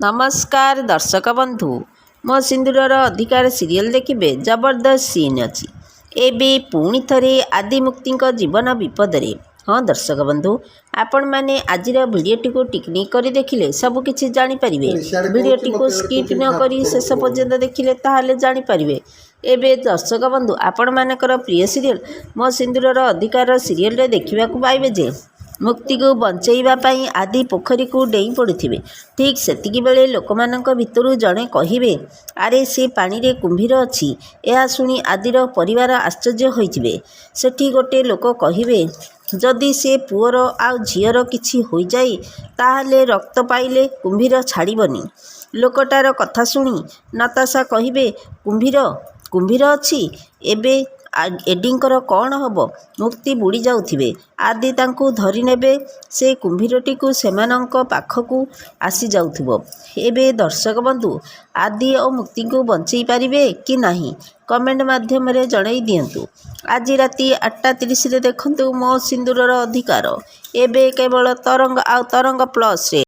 नमस्कार दर्शक बंधु मो सिंदूरर अधिकार सीरियल देखिए जबरदस्त सीन अच्छी एबे पुणी थरे आदिमुक्ति जीवन विपदरे। हाँ दर्शक बंधु आपण मैंने आज भिडटी को टिकनिक कर देखिले सबकि जापर भिडटी को स्किप न करी शेष पर्यंत देखिले ताहले जापर। एबे दर्शक बंधु आपण मानकर प्रिय सीरियल मो सिंदूरर अधिकार सीरियल देखा पाइबे जे मुक्ति को बंचाई आदि पोखरी को डेई पड़े। ठीक सेतिकी बेले लोक मानक भितरु जड़े कहिबे आरे से पानी रे कुंभीर अच्छी। यह शुणी आदिर परिवार आश्चर्य होइथिबे। सेठी गोटे लोक कहिबे जदि से पुअर आ झीर किछि होई जाई ताहले रक्त पाइले कुंभीर छाड़बनी। लोकटार कथा शुणी नताशा कहिबे कुंभीर कुंभीर अच्छी एबे एडिंकर कौन हम मुक्ति बुड़ी जाउथिबे। आदि तांकु धरी नेबे से कुंभीरटी को सेमानंक पाखकु आसी जाउथिबो। एबे दर्शक बंधु आदि और मुक्ति को बंचई पारिबे कि नाही कमेंट माध्यम रे जणाई दियंतु। आज राति 8:30 रे देखंतु मो सिंदूरर अधिकार एबे केवल तरंग आ तरंग प्लस रे।